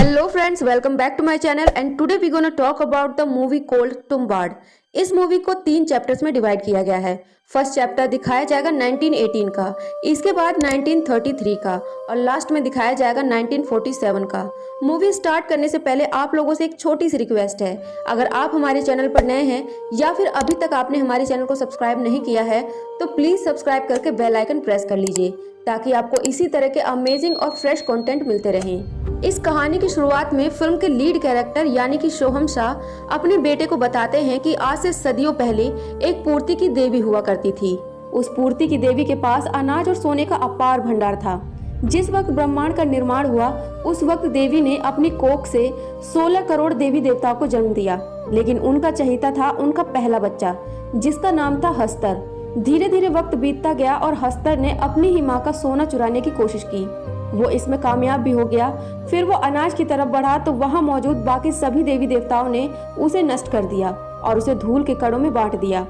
Hello friends, welcome back to my channel and today we gonna talk about the movie called Tumbbad. इस movie को 3 chapters में divide किया गया है। First chapter दिखाया जाएगा 1918 का, इसके बाद 1933 का और लास्ट में दिखाया जाएगा 1947 का। मूवी स्टार्ट करने से पहले आप लोगों से एक छोटी सी रिक्वेस्ट है, अगर आप हमारे चैनल पर नए हैं या फिर अभी तक आपने हमारे चैनल को सब्सक्राइब नहीं किया है तो प्लीज सब्सक्राइब करके बेल आइकन प्रेस कर लीजिए ताकि आपको इसी तरह के अमेजिंग और फ्रेश कंटेंट मिलते रहें। इस कहानी की शुरुआत में फिल्म के लीड कैरेक्टर यानी कि सोहम शाह अपने बेटे को बताते हैं कि आज से सदियों पहले एक पूर्ति की देवी हुआ करती थी। उस पूर्ति की देवी के पास अनाज और सोने का अपार भंडार था। जिस वक्त ब्रह्मांड का निर्माण हुआ उस वक्त देवी ने अपनी कोख से 16 करोड़ देवी देवताओं को जन्म दिया, लेकिन उनका चहेता था उनका पहला बच्चा जिसका नाम था हस्तर। धीरे धीरे वक्त बीतता गया और हस्तर ने अपनी ही माँ का सोना चुराने की कोशिश की। वो इसमें कामयाब भी हो गया। फिर वो अनाज की तरफ बढ़ा तो वहाँ मौजूद बाकी सभी देवी देवताओं ने उसे नष्ट कर दिया और उसे धूल के कणों में बांट दिया।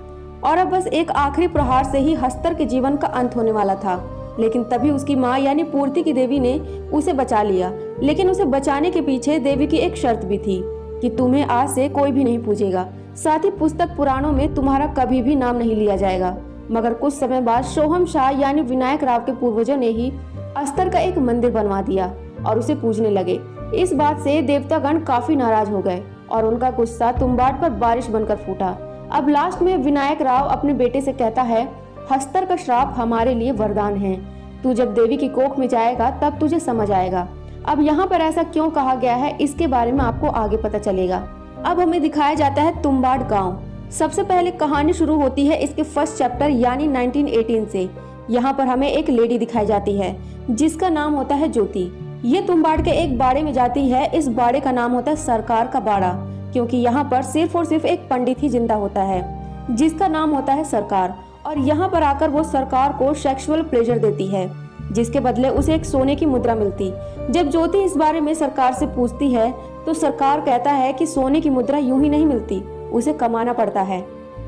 और अब बस एक आखिरी प्रहार से ही हस्तर के जीवन का अंत होने वाला था। लेकिन तभी उसकी माँ यानी पूर्ति की देवी ने उसे बचा लिया। लेकिन उसे बचाने के पीछे देवी की एक शर्त भी थी कि तुम्हें आज से कोई भी नहीं पूजेगा, साथ ही पुस्तक पुराणों में तुम्हारा कभी भी नाम नहीं लिया जाएगा। मगर कुछ समय बाद सोहम शाह यानी विनायक राव के पूर्वजों ने ही अस्तर का एक मंदिर बनवा दिया और उसे पूजने लगे। इस बात से देवतागण काफी नाराज हो गए और उनका गुस्सा तुम्बाड़ पर बारिश बनकर फूटा। अब लास्ट में विनायक राव अपने बेटे से कहता है, हस्तर का श्राप हमारे लिए वरदान है, तू जब देवी की कोख में जाएगा तब तुझे समझ आएगा। अब यहाँ पर ऐसा क्यों कहा गया है इसके बारे में आपको आगे पता चलेगा। अब हमें दिखाया जाता है तुम्बाड़ गाँव। सबसे पहले कहानी शुरू होती है इसके फर्स्ट चैप्टर यानी 1918 से। यहाँ पर हमें एक लेडी दिखाई जाती है जिसका नाम होता है ज्योति। ये तुम्बाड़ के एक बाड़े में जाती है। इस बाड़े का नाम होता है सरकार का बाड़ा, क्योंकि यहाँ पर सिर्फ और सिर्फ एक पंडित ही जिंदा होता है जिसका नाम होता है सरकार। और यहाँ पर आकर वो सरकार को सेक्सुअल प्लेजर देती है, जिसके बदले उसे एक सोने की मुद्रा मिलती। जब ज्योति इस बारे में सरकार से पूछती है तो सरकार कहता है कि सोने की मुद्रा यूं ही नहीं मिलती, उसे कमाना पड़ता है।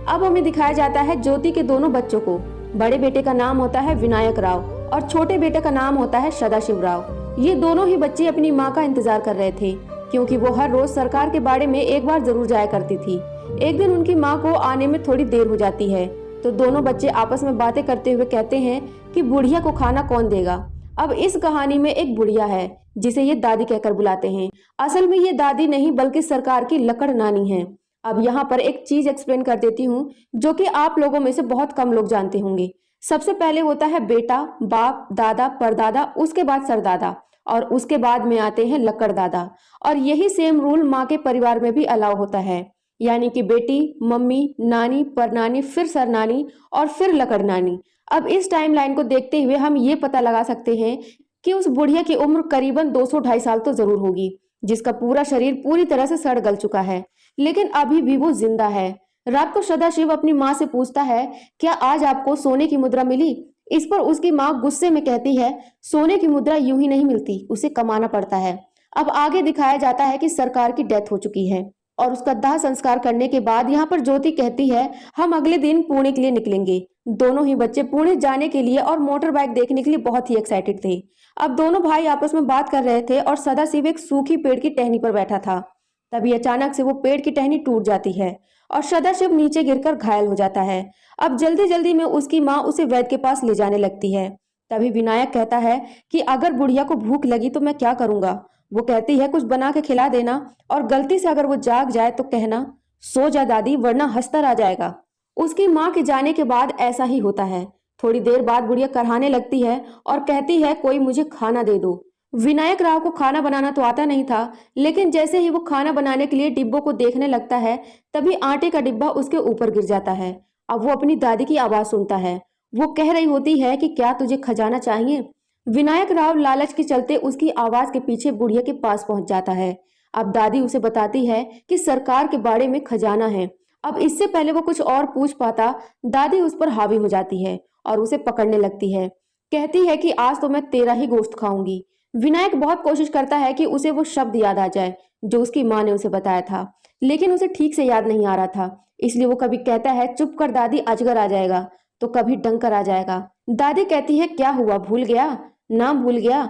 अब हमें दिखाया जाता है ज्योति के दोनों बच्चों को। बड़े बेटे का नाम होता है विनायक राव और छोटे बेटे का नाम होता है सदाशिव राव। ये दोनों ही बच्चे अपनी माँ का इंतजार कर रहे थे, क्योंकि वो हर रोज सरकार के बाड़े में एक बार जरूर जाया करती थी। एक दिन उनकी माँ को आने में थोड़ी देर हो जाती है तो दोनों बच्चे आपस में बातें करते हुए कहते हैं कि बुढ़िया को खाना कौन देगा। अब इस कहानी में एक बुढ़िया है जिसे ये दादी कहकर बुलाते हैं। असल में ये दादी नहीं बल्कि सरकार की लकड़ नानी है। अब यहाँ पर एक चीज एक्सप्लेन कर देती हूँ जो कि आप लोगों में से बहुत कम लोग जानते होंगे। सबसे पहले होता है बेटा, बाप, दादा, परदादा, उसके बाद सरदादा और उसके बाद में आते हैं लकड़ दादा। और यही सेम रूल माँ के परिवार में भी अलाउ होता है, यानी कि बेटी, मम्मी, नानी, परनानी, फिर सरनानी और फिर लकड़ नानी। अब इस टाइमलाइन को देखते हुए हम ये पता लगा सकते हैं कि उस बुढ़िया की उम्र करीबन 200-250 साल तो जरूर होगी, जिसका पूरा शरीर पूरी तरह से सड़ गल चुका है, लेकिन अभी भी वो जिंदा है। रात को सदाशिव अपनी माँ से पूछता है, क्या आज आपको सोने की मुद्रा मिली? इस पर उसकी माँ गुस्से में कहती है, सोने की मुद्रा यूं ही नहीं मिलती, उसे कमाना पड़ता है। अब आगे दिखाया जाता है कि सरकार की डेथ हो चुकी है और उसका दाह संस्कार करने के बाद यहाँ पर ज्योति कहती है, हम अगले दिन पुणे के लिए निकलेंगे। दोनों ही बच्चे पुणे जाने के लिए और मोटर बाइक देखने के लिए बहुत ही एक्साइटेड थे। अब दोनों भाई आपस में बात कर रहे थे और सदाशिव एक सूखी पेड़ की टहनी पर बैठा था। तभी अचानक से वो पेड़ की टहनी टूट जाती है और सदाशिव नीचे गिरकर घायल हो जाता है। अब जल्दी जल्दी में उसकी माँ उसे वैद्य के पास ले जाने लगती है। तभी विनायक कहता है कि अगर बुढ़िया को भूख लगी तो मैं क्या करूंगा। वो कहती है, कुछ बना के खिला देना और गलती से अगर वो जाग जाए तो कहना, सो जा दादी वरना हस्तर आ जाएगा। उसकी माँ के जाने के बाद ऐसा ही होता है। थोड़ी देर बाद बुढ़िया करहाने लगती है और कहती है, कोई मुझे खाना दे दो। विनायक राव को खाना बनाना तो आता नहीं था, लेकिन जैसे ही वो खाना बनाने के लिए डिब्बों को देखने लगता है तभी आटे का डिब्बा उसके ऊपर गिर जाता है। अब वो अपनी दादी की आवाज सुनता है। वो कह रही होती है कि क्या तुझे खजाना चाहिए? विनायक राव लालच के चलते उसकी आवाज के पीछे बुढ़िया के पास पहुंच जाता है। अब दादी उसे बताती है कि सरकार के बाड़े में खजाना है। अब इससे पहले वो कुछ और पूछ पाता, दादी उस पर हावी हो जाती है और उसे पकड़ने लगती है। कहती है कि आज तो मैं तेरा ही गोश्त खाऊंगी। विनायक बहुत कोशिश करता है कि उसे वो शब्द याद आ जाए जो उसकी माँ ने उसे बताया था, लेकिन उसे ठीक से याद नहीं आ रहा था। इसलिए वो कभी कहता है, चुप कर दादी अजगर आ जाएगा, तो कभी डंकर आ जाएगा। दादी कहती है, क्या हुआ, भूल गया, नाम भूल गया।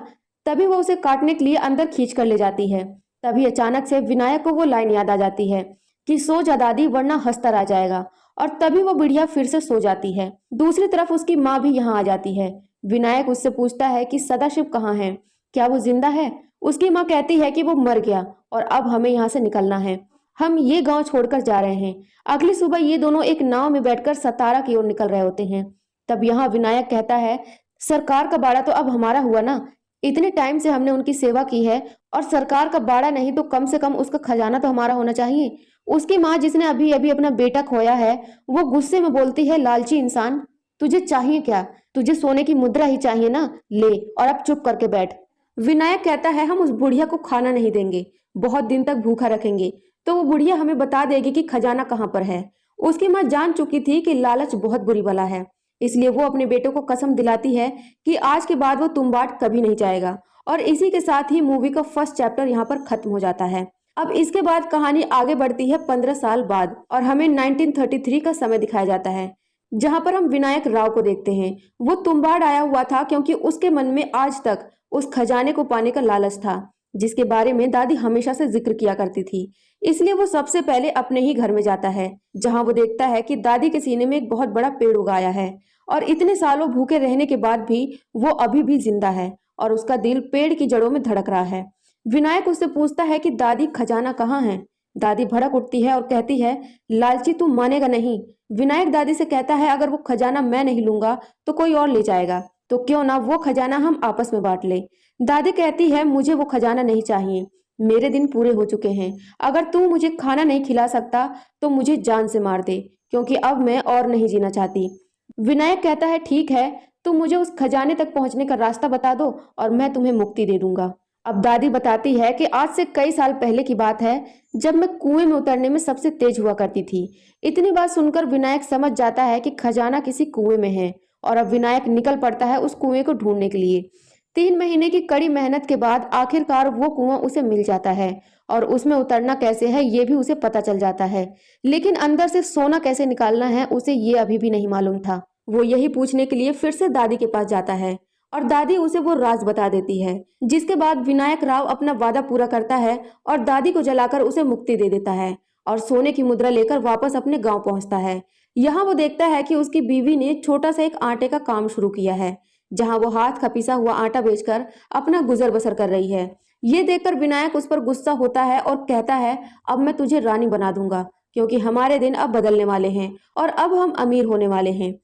तभी वो उसे काटने के लिए अंदर खींच कर ले जाती है। तभी अचानक से विनायक को वो लाइन याद आ जाती है कि सो जा दादी वरना हंसता रह जाएगा, और तभी वो बुढ़िया फिर से सो जाती है। दूसरी तरफ उसकी माँ भी यहाँ आ जाती है। विनायक उससे पूछता है कि सदाशिव कहाँ है, क्या वो जिंदा है। उसकी माँ कहती है कि वो मर गया और अब हमें यहाँ से निकलना है, हम ये गांव छोड़कर जा रहे हैं। अगली सुबह ये दोनों एक नाव में बैठकर सतारा की ओर निकल रहे होते हैं। तब यहाँ विनायक कहता है, सरकार का बाड़ा तो अब हमारा हुआ ना, इतने टाइम से हमने उनकी सेवा की है, और सरकार का बाड़ा नहीं तो कम से कम उसका खजाना तो हमारा होना चाहिए। उसकी माँ, जिसने अभी अभी अपना बेटा खोया है, वो गुस्से में बोलती है, लालची इंसान, तुझे चाहिए क्या? तुझे सोने की मुद्रा ही चाहिए ना, ले और अब चुप करके बैठ। विनायक कहता है, हम उस बुढ़िया को खाना नहीं देंगे, बहुत दिन तक भूखा रखेंगे, तो वो बुढ़िया हमें बता देगी कि खजाना कहाँ पर है। उसकी माँ जान चुकी थी कि लालच बहुत बुरी बला है, इसलिए वो अपने बेटे को कसम दिलाती है कि आज के बाद वो तुम्बाड कभी नहीं जाएगा। और इसी के साथ ही मूवी का फर्स्ट चैप्टर यहाँ पर खत्म हो जाता है। अब इसके बाद कहानी आगे बढ़ती है 15 साल बाद, और हमें 1933 का समय दिखाया जाता है, जहां पर हम विनायक राव को देखते हैं। वो तुम्बाड आया हुआ था क्योंकि उसके मन में आज तक उस खजाने को पाने का लालच था, जिसके बारे में दादी हमेशा से जिक्र किया करती थी। इसलिए वो सबसे पहले अपने ही घर में जाता है, जहां वो देखता है कि दादी के सीने में एक बहुत बड़ा पेड़ उगाया है, और इतने सालों भूखे रहने के बाद भी वो अभी भी जिंदा है और उसका दिल पेड़ की जड़ों में धड़क रहा है। विनायक उससे पूछता है कि दादी खजाना कहाँ है। दादी भड़क उठती है और कहती है, लालची तू मानेगा नहीं। विनायक दादी से कहता है, अगर वो खजाना मैं नहीं लूंगा तो कोई और ले जाएगा, तो क्यों ना वो खजाना हम आपस में बांट ले। दादी कहती है, मुझे वो खजाना नहीं चाहिए, मेरे दिन पूरे हो चुके हैं। अगर तू मुझे खाना नहीं खिला सकता तो मुझे जान से मार दे, क्योंकि अब मैं और नहीं जीना चाहती। विनायक कहता है, ठीक है, तुम मुझे उस खजाने तक पहुंचने का रास्ता बता दो और मैं तुम्हें मुक्ति दे दूंगा। अब दादी बताती है कि आज से कई साल पहले की बात है, जब मैं कुएं में उतरने में सबसे तेज हुआ करती थी। इतनी बात सुनकर विनायक समझ जाता है कि खजाना किसी कुएं में है, और अब विनायक निकल पड़ता है उस कुएं को ढूंढने के लिए। 3 महीने की कड़ी मेहनत के बाद आखिरकार वो कुआं उसे मिल जाता है, और उसमें उतरना कैसे है ये भी उसे पता चल जाता है। लेकिन अंदर से सोना कैसे निकालना है उसे ये अभी भी नहीं मालूम था। वो यही पूछने के लिए फिर से दादी के पास जाता है, और दादी उसे वो राज बता देती है, जिसके बाद विनायक राव अपना वादा पूरा करता है और दादी को जलाकर उसे मुक्ति दे देता है, और सोने की मुद्रा लेकर वापस अपने गांव पहुंचता है। यहाँ वो देखता है कि उसकी बीवी ने छोटा सा एक आटे का काम शुरू किया है, जहां वो हाथ का पिसा हुआ आटा बेचकर अपना गुजर बसर कर रही है। ये देखकर विनायक उस पर गुस्सा होता है और कहता है, अब मैं तुझे रानी बना दूंगा, क्योंकि हमारे दिन अब बदलने वाले हैं और अब हम अमीर होने वाले हैं।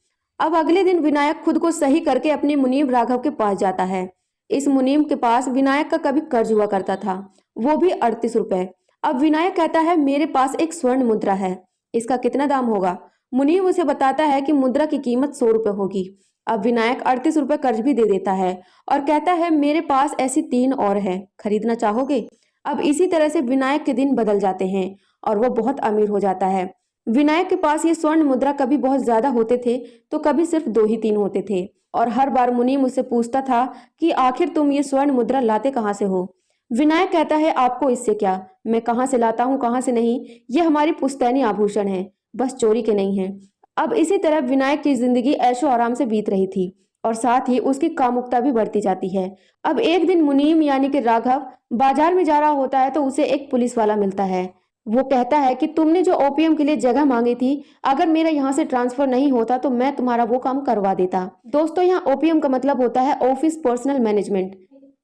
अब अगले दिन विनायक खुद को सही करके अपने मुनीम राघव के पास जाता है। इस मुनीम के पास विनायक का कभी कर्ज हुआ करता था, वो भी 38 रुपए। अब विनायक कहता है, मेरे पास एक स्वर्ण मुद्रा है, इसका कितना दाम होगा? मुनीम उसे बताता है कि मुद्रा की कीमत 100 रुपए होगी। अब विनायक 38 रुपए कर्ज भी दे देता है और कहता है, मेरे पास ऐसी 3 और हैं, खरीदना चाहोगे? अब इसी तरह से विनायक के दिन बदल जाते हैं और वो बहुत अमीर हो जाता है। विनायक के पास ये स्वर्ण मुद्रा कभी बहुत ज्यादा होते थे तो कभी सिर्फ 2 ही 3 होते थे, और हर बार मुनीम उससे पूछता था कि आखिर तुम ये स्वर्ण मुद्रा लाते कहाँ से हो? विनायक कहता है, आपको इससे क्या, मैं कहाँ से लाता हूँ कहाँ से नहीं, ये हमारी पुश्तैनी आभूषण है, बस चोरी के नहीं है। अब इसी तरह विनायक की जिंदगी ऐशो आराम से बीत रही थी, और साथ ही उसकी कामुकता भी बढ़ती जाती है। अब एक दिन मुनीम यानी कि राघव बाजार में जा रहा होता है तो उसे एक पुलिस वाला मिलता है। वो कहता है कि तुमने जो ओपीएम के लिए जगह मांगी थी, अगर मेरा यहाँ से ट्रांसफर नहीं होता तो मैं तुम्हारा वो काम करवा देता। दोस्तों, यहाँ ओपीएम का मतलब होता है ऑफिस पर्सनल मैनेजमेंट,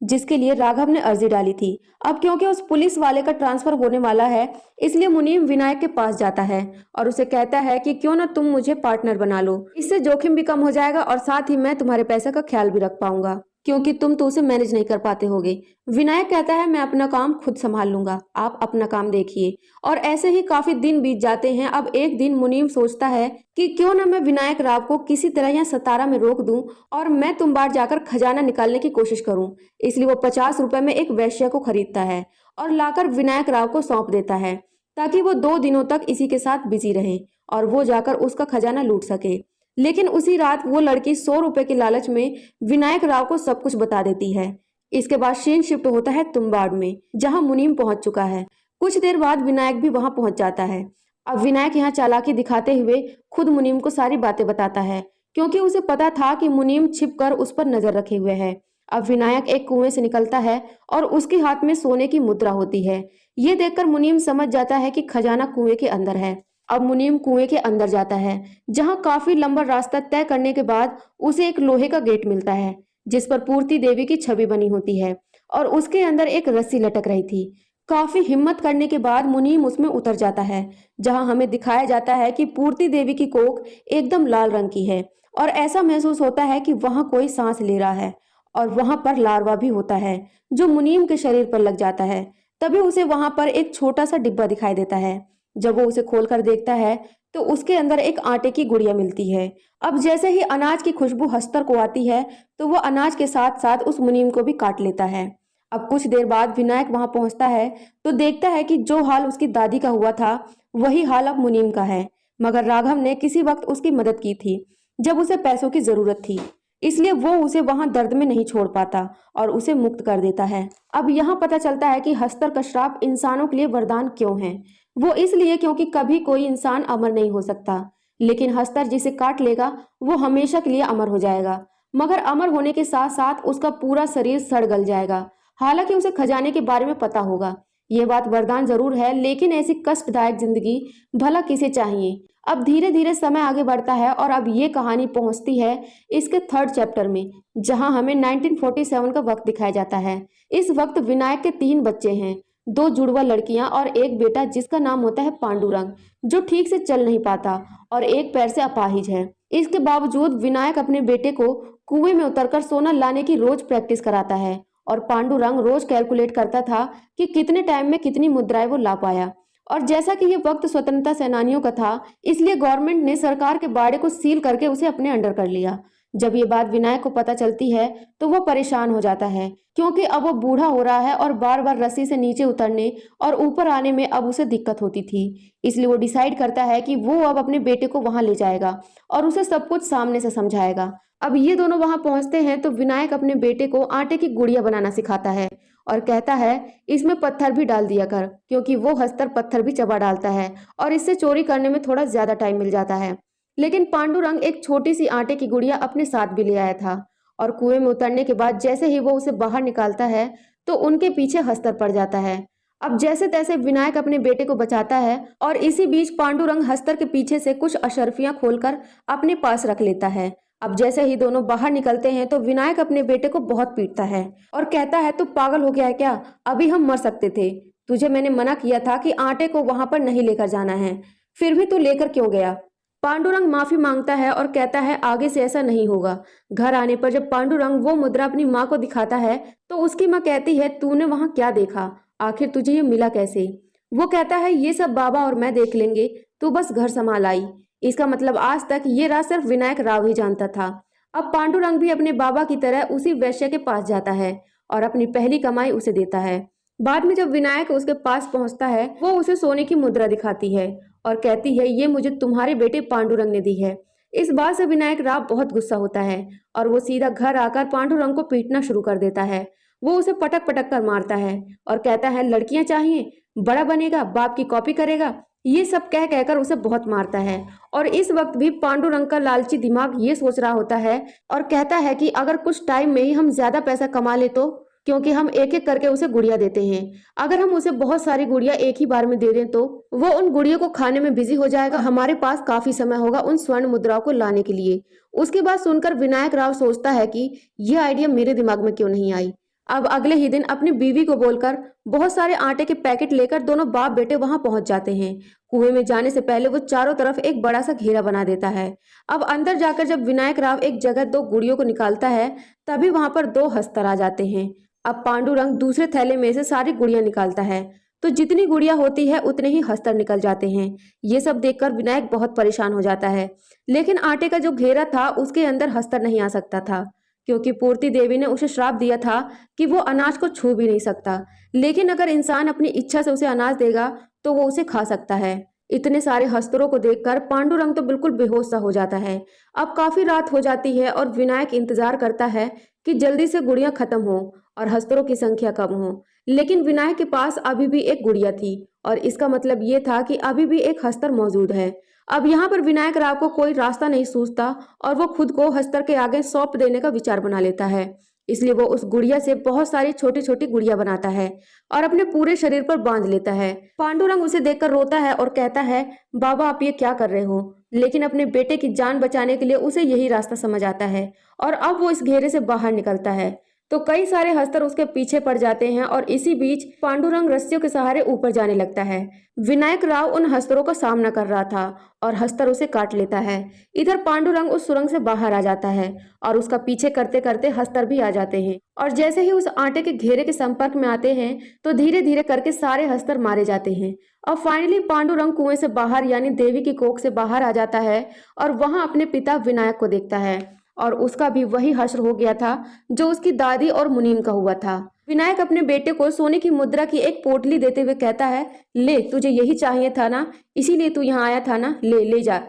जिसके लिए राघव ने अर्जी डाली थी। अब क्योंकि उस पुलिस वाले का ट्रांसफर होने वाला है, इसलिए मुनीम विनायक के पास जाता है और उसे कहता है कि क्यों ना तुम मुझे पार्टनर बना लो, इससे जोखिम भी कम हो जाएगा और साथ ही मैं तुम्हारे पैसे का ख्याल भी रख पाऊंगा, क्योंकि तुम तो उसे मैनेज नहीं कर पाते होगे। विनायक कहता है, मैं अपना काम खुद संभाल लूंगा, आप अपना काम देखिए। और ऐसे ही काफी दिन बीत जाते हैं। अब एक दिन मुनीम सोचता है कि क्यों ना मैं विनायक राव को किसी तरह यहाँ सतारा में रोक दूं और मैं तुम्बाड़ जाकर खजाना निकालने की कोशिश करूं। इसलिए वो 50 रुपए में एक वेश्या को खरीदता है और लाकर विनायक राव को सौंप देता है, ताकि वो 2 दिनों तक इसी के साथ बिजी रहे और वो जाकर उसका खजाना लूट सके। लेकिन उसी रात वो लड़की 100 रुपए के लालच में विनायक राव को सब कुछ बता देती है। इसके बाद सीन शिफ्ट होता है तुम्बाड़ में, जहां मुनीम पहुंच चुका है। कुछ देर बाद विनायक भी वहां पहुंच जाता है। अब विनायक यहाँ चालाकी दिखाते हुए खुद मुनीम को सारी बातें बताता है, क्योंकि उसे पता था कि मुनीम छिपकर उस पर नजर रखे हुए है। अब विनायक एक कुएं से निकलता है और उसके हाथ में सोने की मुद्रा होती है। ये देखकर मुनीम समझ जाता है कि खजाना कुएं के अंदर है। अब मुनीम कुएं के अंदर जाता है, जहां काफी लंबा रास्ता तय करने के बाद उसे एक लोहे का गेट मिलता है, जिस पर पूर्ति देवी की छवि बनी होती है और उसके अंदर एक रस्सी लटक रही थी। काफी हिम्मत करने के बाद मुनीम उसमें उतर जाता है, जहां हमें दिखाया जाता है कि पूर्ति देवी की कोख एकदम लाल रंग की है और ऐसा महसूस होता है कि वहां कोई सांस ले रहा है और वहां पर लार्वा भी होता है जो मुनीम के शरीर पर लग जाता है। तभी उसे वहां पर एक छोटा सा डिब्बा दिखाई देता है। जब वो उसे खोलकर देखता है तो उसके अंदर एक आटे की गुड़िया मिलती है। अब जैसे ही अनाज की खुशबू हस्तर को आती है तो वो अनाज के साथ साथ उस मुनीम को भी काट लेता है। अब कुछ देर बाद विनायक वहां पहुंचता है तो देखता है कि जो हाल उसकी दादी का हुआ था वही हाल अब मुनीम का है, मगर राघव ने किसी वक्त उसकी मदद की थी जब उसे पैसों की जरूरत थी, इसलिए वो उसे वहां दर्द में नहीं छोड़ पाता और उसे मुक्त कर देता है। अब यहाँ पता चलता है कि हस्तर का श्राप इंसानों के लिए वरदान क्यों है। वो इसलिए क्योंकि कभी कोई इंसान अमर नहीं हो सकता, लेकिन हस्तर जिसे काट लेगा वो हमेशा के लिए अमर हो जाएगा, मगर अमर होने के साथ साथ उसका पूरा शरीर सड़ गल जाएगा। हालांकि उसे खजाने के बारे में पता होगा। ये बात वरदान जरूर है, लेकिन ऐसी कष्टदायक जिंदगी भला किसे चाहिए। अब धीरे धीरे समय आगे बढ़ता है और अब ये कहानी पहुंचती है इसके थर्ड चैप्टर में, जहां हमें 1947 का वक्त दिखाया जाता है। इस वक्त विनायक के 3 बच्चे हैं, 2 जुड़वा लड़कियां और एक बेटा जिसका नाम होता है पांडुरंग, जो ठीक से चल नहीं पाता और एक पैर से अपाहिज है। इसके बावजूद विनायक अपने बेटे को कुएं में उतरकर सोना लाने की रोज प्रैक्टिस कराता है और पांडुरंग रोज कैलकुलेट करता था कि कितने टाइम में कितनी मुद्राएं वो ला पाया। और जैसा कि ये वक्त स्वतंत्रता सेनानियों का था, इसलिए गवर्नमेंट ने सरकार के बाड़े को सील करके उसे अपने अंडर कर लिया। जब ये बात विनायक को पता चलती है तो वो परेशान हो जाता है, क्योंकि अब वो बूढ़ा हो रहा है और बार बार रस्सी से नीचे उतरने और ऊपर आने में अब उसे दिक्कत होती थी। इसलिए वो डिसाइड करता है कि वो अब अपने बेटे को वहां ले जाएगा और उसे सब कुछ सामने से समझाएगा। अब ये दोनों वहां पहुंचते हैं तो विनायक अपने बेटे को आटे की गुड़िया बनाना सिखाता है और कहता है इसमें पत्थर भी डाल दिया कर, क्योंकि वो हस्तर पत्थर भी चबा डालता है और इससे चोरी करने में थोड़ा ज्यादा टाइम मिल जाता है। लेकिन पांडुरंग एक छोटी सी आटे की गुड़िया अपने साथ भी ले आया था और कुएं में उतरने के बाद जैसे ही वो उसे बाहर निकालता है तो उनके पीछे हस्तर पड़ जाता है। अब जैसे तैसे विनायक अपने बेटे को बचाता है और इसी बीच पांडुरंग हस्तर के पीछे से कुछ अशर्फियां खोलकर अपने पास रख लेता है। अब जैसे ही दोनों बाहर निकलते हैं तो विनायक अपने बेटे को बहुत पीटता है और कहता है तू पागल हो गया है क्या, अभी हम मर सकते थे। तुझे मैंने मना किया था कि आटे को वहां पर नहीं लेकर जाना है, फिर भी तू लेकर क्यों गया। पांडुरंग माफी मांगता है और कहता है आगे से ऐसा नहीं होगा। घर आने पर जब पांडुरंग वो मुद्रा अपनी माँ को दिखाता है तो उसकी माँ कहती है तूने वहां क्या देखा, आखिर तुझे ये मिला कैसे। वो कहता है ये सब बाबा और मैं देख लेंगे, तू बस घर संभाल आई। इसका मतलब आज तक ये राज सिर्फ विनायक राव ही जानता था। अब पांडुरंग भी अपने बाबा की तरह उसी वैश्य के पास जाता है और अपनी पहली कमाई उसे देता है। बाद में जब विनायक उसके पास पहुंचता है वो उसे सोने की मुद्रा दिखाती है और कहती है ये मुझे तुम्हारे बेटे पांडुरंग ने दी है। इस बात से विनायक राव बहुत गुस्सा होता है और वो सीधा घर आकर पांडुरंग को पीटना शुरू कर देता है। वो उसे पटक पटक कर मारता है और कहता है लड़कियां चाहिए, बड़ा बनेगा, बाप की कॉपी करेगा, ये सब कह कहकर उसे बहुत मारता है। और इस वक्त भी पांडुरंग का लालची दिमाग ये सोच रहा होता है और कहता है कि अगर कुछ टाइम में ही हम ज्यादा पैसा कमा ले तो, क्योंकि हम एक एक करके उसे गुड़िया देते हैं, अगर हम उसे बहुत सारी गुड़िया एक ही बार में दे दें तो वो उन गुड़ियों को खाने में बिजी हो जाएगा, हमारे पास काफी समय होगा उन स्वर्ण मुद्राओं को लाने के लिए। उसके बाद सुनकर विनायक राव सोचता है कि यह आइडिया मेरे दिमाग में क्यों नहीं आई। अब अगले ही दिन अपनी बीवी को बोलकर बहुत सारे आटे के पैकेट लेकर दोनों बाप बेटे वहां पहुंच जाते हैं। कुएं में जाने से पहले वो चारों तरफ एक बड़ा सा घेरा बना देता है। अब अंदर जाकर जब विनायक राव एक जगह 2 गुड़ियों को निकालता है तभी वहां पर 2 हस्तर आ जाते हैं। अब पांडुरंग दूसरे थैले में से सारी गुड़िया निकालता है तो जितनी गुड़िया होती है उतने ही हस्तर निकल जाते हैं। ये सब देखकर विनायक बहुत परेशान हो जाता है, लेकिन आटे का जो घेरा था उसके अंदर हस्तर नहीं आ सकता था, क्योंकि पूर्ति देवी ने उसे श्राप दिया था कि वो अनाज को छू भी नहीं सकता, लेकिन अगर इंसान अपनी इच्छा से उसे अनाज देगा तो वो उसे खा सकता है। इतने सारे हस्तरों को देखकर पांडुरंग तो बिल्कुल बेहोश सा हो जाता है। अब काफी रात हो जाती है और विनायक इंतजार करता है कि जल्दी से गुड़ियां खत्म हो और हस्तरों की संख्या कम हो, लेकिन विनायक के पास अभी भी एक गुड़िया थी और इसका मतलब ये था कि अभी भी एक हस्तर मौजूद है। अब यहाँ पर विनायक राव को कोई रास्ता नहीं सूझता और वो खुद को हस्तर के आगे सौंप देने का विचार बना लेता है। इसलिए वो उस गुड़िया से बहुत सारी छोटी छोटी गुड़िया बनाता है और अपने पूरे शरीर पर बांध लेता है। पांडुरंग उसे देखकर रोता है और कहता है, बाबा आप ये क्या कर रहे हो? लेकिन अपने बेटे की जान बचाने के लिए उसे यही रास्ता समझ आता है और अब वो इस घेरे से बाहर निकलता है। तो कई सारे हस्तर उसके पीछे पड़ जाते हैं और इसी बीच पांडुरंग रस्सियों के सहारे ऊपर जाने लगता है। विनायक राव उन हस्तरों का सामना कर रहा था और हस्तर उसे काट लेता है। इधर पांडुरंग उस सुरंग से बाहर आ जाता है और उसका पीछे करते करते हस्तर भी आ जाते हैं और जैसे ही उस आटे के घेरे के संपर्क में आते हैं तो धीरे धीरे करके सारे हस्तर मारे जाते हैं और फाइनली पांडुरंग कुएं से बाहर यानी देवी की कोख से बाहर आ जाता है और वहां अपने पिता विनायक को देखता है और उसका भी वही हश्र हो गया था जो उसकी दादी और मुनीम का हुआ था। विनायक अपने बेटे को सोने की मुद्रा की एक पोटली देते हुए कहता है, ले तुझे यही चाहिए था ना, इसीलिए तू यहाँ आया था ना, ले ले जा।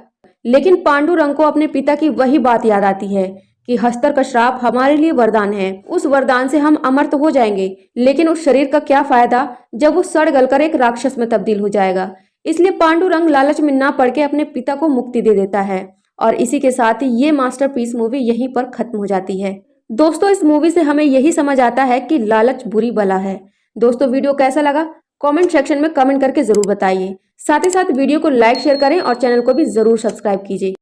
लेकिन पांडुरंग को अपने पिता की वही बात याद आती है कि हस्तर का श्राप हमारे लिए वरदान है, उस वरदान से हम अमर तो हो जाएंगे लेकिन उस शरीर का क्या फायदा जब वो सड़ गलकर एक राक्षस में तब्दील हो जाएगा। इसलिए पांडुरंग लालच में ना पड़ के अपने पिता को मुक्ति दे देता है और इसी के साथ ही ये मास्टरपीस मूवी यहीं पर खत्म हो जाती है। दोस्तों इस मूवी से हमें यही समझ आता है कि लालच बुरी बला है। दोस्तों वीडियो कैसा लगा कमेंट सेक्शन में कमेंट करके जरूर बताइए। साथ ही साथ वीडियो को लाइक शेयर करें और चैनल को भी जरूर सब्सक्राइब कीजिए।